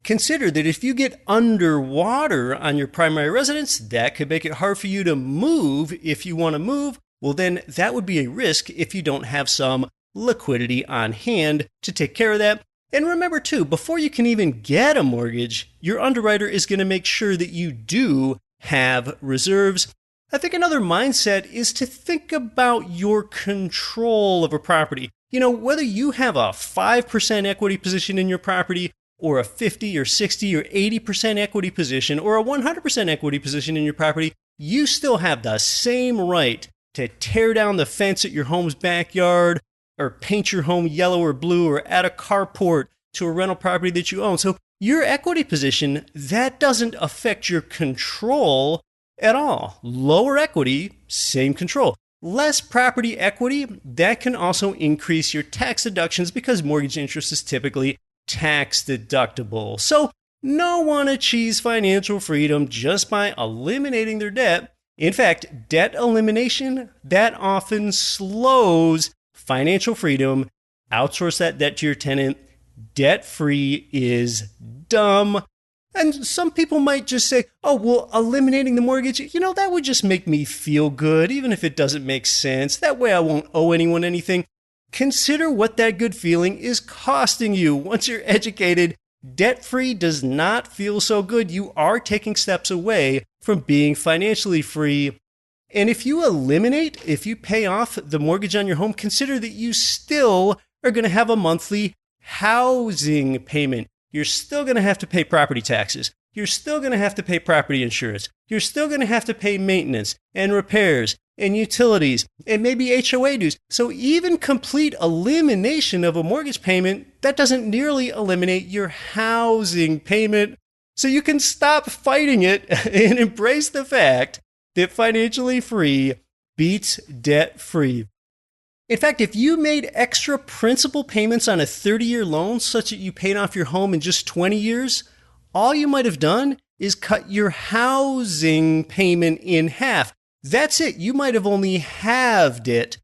Consider that if you get underwater on your primary residence, that could make it hard for you to move if you want to move. Well, then that would be a risk if you don't have some liquidity on hand to take care of that. And remember too, before you can even get a mortgage, your underwriter is going to make sure that you do have reserves. I think another mindset is to think about your control of a property. You know, whether you have a 5% equity position in your property or a 50 or 60 or 80% equity position or a 100% equity position in your property, you still have the same right to tear down the fence at your home's backyard or paint your home yellow or blue or add a carport to a rental property that you own. So your equity position, that doesn't affect your control at all. Lower equity, same control. Less property equity, that can also increase your tax deductions because mortgage interest is typically tax deductible. So no one achieves financial freedom just by eliminating their debt. In fact, debt elimination, that often slows financial freedom. Outsource that debt to your tenant. Debt-free is dumb. And some people might just say, oh, well, eliminating the mortgage, that would just make me feel good, even if it doesn't make sense. That way I won't owe anyone anything. Consider what that good feeling is costing you. Once you're educated, debt-free does not feel so good. You are taking steps away from being financially free. And if you pay off the mortgage on your home, consider that you still are going to have a monthly housing payment. You're still going to have to pay property taxes. You're still going to have to pay property insurance. You're still going to have to pay maintenance and repairs and utilities and maybe HOA dues. So even complete elimination of a mortgage payment, that doesn't nearly eliminate your housing payment. So you can stop fighting it and embrace the fact that financially free beats debt free. In fact, if you made extra principal payments on a 30-year loan such that you paid off your home in just 20 years, all you might have done is cut your housing payment in half. That's it. You might have only halved it.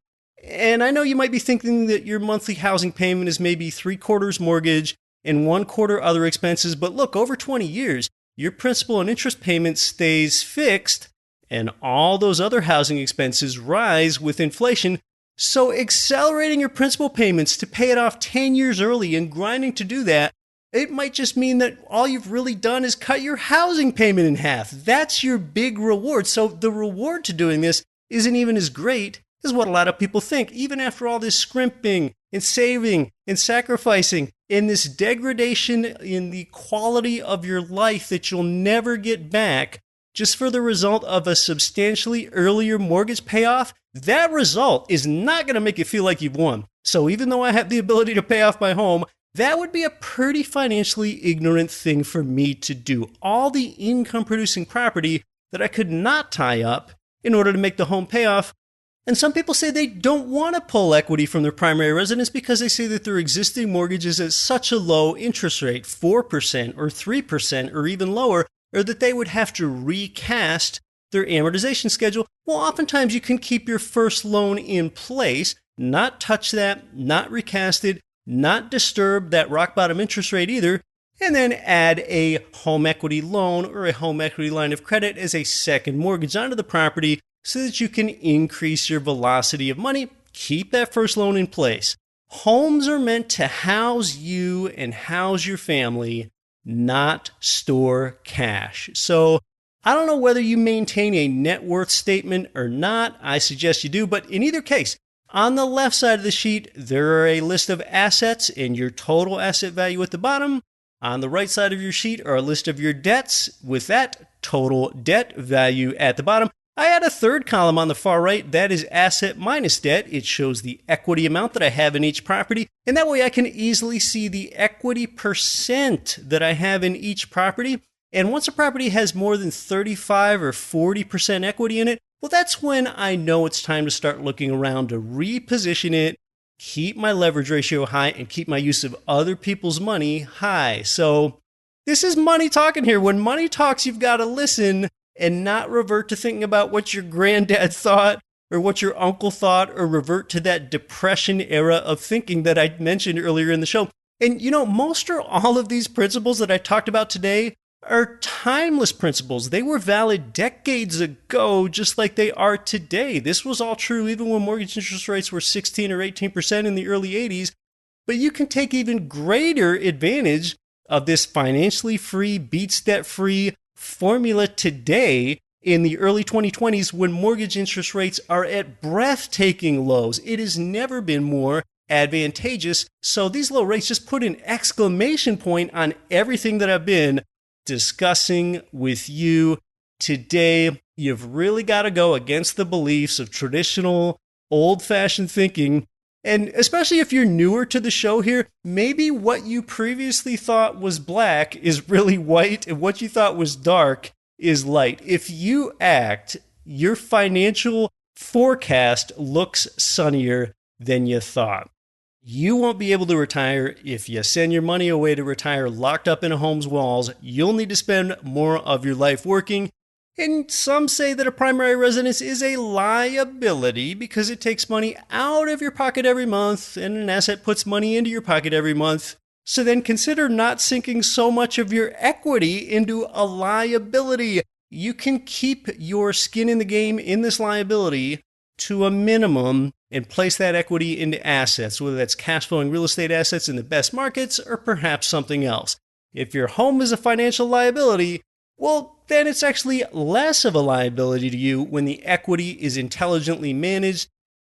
And I know you might be thinking that your monthly housing payment is maybe 3/4 mortgage and 1/4 other expenses. But look, over 20 years, your principal and interest payment stays fixed and all those other housing expenses rise with inflation. So accelerating your principal payments to pay it off 10 years early and grinding to do that, it might just mean that all you've really done is cut your housing payment in half. That's your big reward. So the reward to doing this isn't even as great as what a lot of people think. Even after all this scrimping and saving and sacrificing and this degradation in the quality of your life that you'll never get back, just for the result of a substantially earlier mortgage payoff, that result is not going to make you feel like you've won. So even though I have the ability to pay off my home, that would be a pretty financially ignorant thing for me to do. All the income-producing property that I could not tie up in order to make the home pay off. And some people say they don't want to pull equity from their primary residence because they say that their existing mortgage is at such a low interest rate, 4% or 3% or even lower, or that they would have to recast their amortization schedule. Well, oftentimes you can keep your first loan in place, not touch that, not recast it, not disturb that rock bottom interest rate either, and then add a home equity loan or a home equity line of credit as a second mortgage onto the property so that you can increase your velocity of money. Keep that first loan in place. Homes are meant to house you and house your family, not store cash. So I don't know whether you maintain a net worth statement or not. I suggest you do, but in either case, on the left side of the sheet, there are a list of assets and your total asset value at the bottom. On the right side of your sheet are a list of your debts with that total debt value at the bottom. I add a third column on the far right. That is asset minus debt. It shows the equity amount that I have in each property. And that way I can easily see the equity percent that I have in each property. And once a property has more than 35 or 40% equity in it, well, that's when I know it's time to start looking around to reposition it, keep my leverage ratio high, and keep my use of other people's money high. So this is money talking here. When money talks, you've got to listen and not revert to thinking about what your granddad thought or what your uncle thought, or revert to that depression era of thinking that I mentioned earlier in the show. And most or all of these principles that I talked about today are timeless principles. They were valid decades ago, just like they are today. This was all true even when mortgage interest rates were 16 or 18% in the early 80s. But you can take even greater advantage of this financially free, beats debt free formula today in the early 2020s when mortgage interest rates are at breathtaking lows. It has never been more advantageous. So these low rates just put an exclamation point on everything that I've been discussing with you today. You've really got to go against the beliefs of traditional, old-fashioned thinking. And especially if you're newer to the show here, maybe what you previously thought was black is really white, and what you thought was dark is light. If you act, your financial forecast looks sunnier than you thought. You won't be able to retire if you send your money away to retire locked up in a home's walls. You'll need to spend more of your life working. And some say that a primary residence is a liability because it takes money out of your pocket every month, and an asset puts money into your pocket every month. So then consider not sinking so much of your equity into a liability. You can keep your skin in the game in this liability to a minimum and place that equity into assets, whether that's cash flowing real estate assets in the best markets or perhaps something else. If your home is a financial liability, well, then it's actually less of a liability to you when the equity is intelligently managed.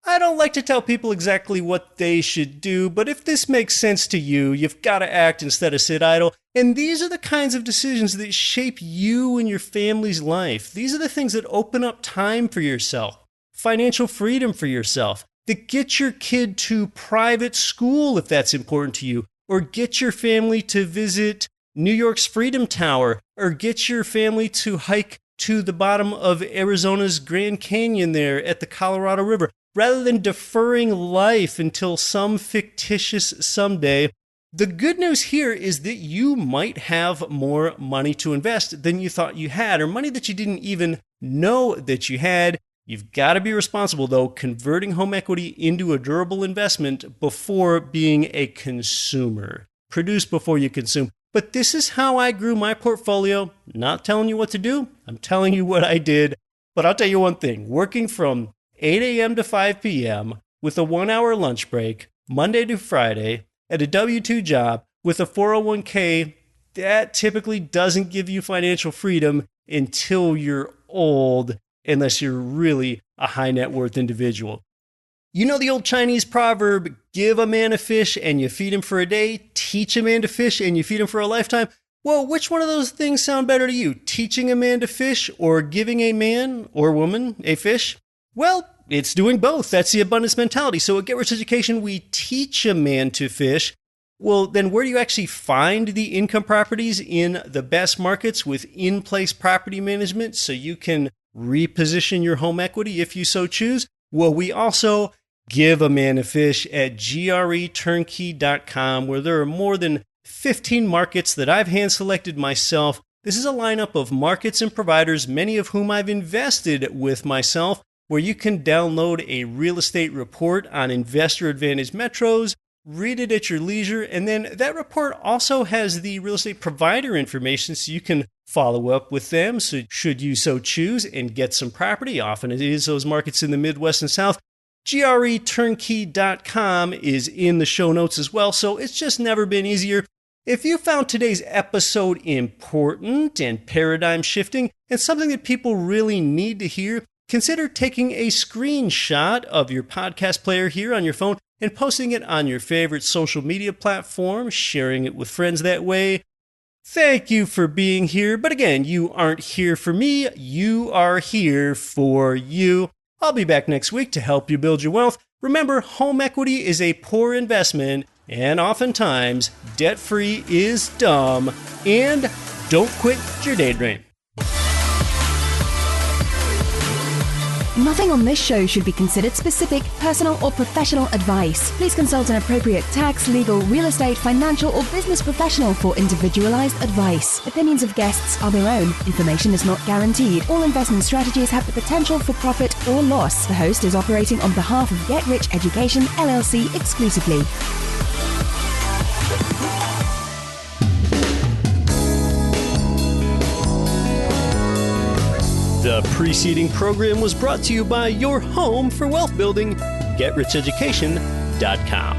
I don't like to tell people exactly what they should do, but if this makes sense to you, you've got to act instead of sit idle. And these are the kinds of decisions that shape you and your family's life. These are the things that open up time for yourself, financial freedom for yourself, that get your kid to private school if that's important to you, or get your family to visit New York's Freedom Tower, or get your family to hike to the bottom of Arizona's Grand Canyon there at the Colorado River, rather than deferring life until some fictitious someday. The good news here is that you might have more money to invest than you thought you had, or money that you didn't even know that you had. You've got to be responsible, though, converting home equity into a durable investment before being a consumer. Produce before you consume. But this is how I grew my portfolio. Not telling you what to do. I'm telling you what I did. But I'll tell you one thing. Working from 8 a.m. to 5 p.m. with a 1-hour lunch break, Monday to Friday, at a W-2 job with a 401k, that typically doesn't give you financial freedom until you're old, unless you're really a high net worth individual. You know the old Chinese proverb, give a man a fish and you feed him for a day, teach a man to fish and you feed him for a lifetime? Well, which one of those things sound better to you? Teaching a man to fish or giving a man or woman a fish? Well, it's doing both. That's the abundance mentality. So at Get Rich Education, we teach a man to fish. Well, then where do you actually find the income properties in the best markets with in-place property management so you can reposition your home equity if you so choose? Well, we also give a man a fish at greturnkey.com, where there are more than 15 markets that I've hand-selected myself. This is a lineup of markets and providers, many of whom I've invested with myself, where you can download a real estate report on investor advantage metros, read it at your leisure, and then that report also has the real estate provider information so you can follow up with them, so should you so choose, and get some property. Often it is those markets in the Midwest and South. greturnkey.com is in the show notes as well, so it's just never been easier. If you found today's episode important and paradigm shifting and something that people really need to hear, consider taking a screenshot of your podcast player here on your phone and posting it on your favorite social media platform, sharing it with friends that way. Thank you for being here, but again, you aren't here for me, you are here for you. I'll be back next week to help you build your wealth. Remember, home equity is a poor investment, and oftentimes, debt-free is dumb. And don't quit your daydream. Nothing on this show should be considered specific, personal, or professional advice. Please consult an appropriate tax, legal, real estate, financial, or business professional for individualized advice. Opinions of guests are their own. Information is not guaranteed. All investment strategies have the potential for profit or loss. The host is operating on behalf of Get Rich Education, LLC exclusively. The preceding program was brought to you by your home for wealth building, GetRichEducation.com.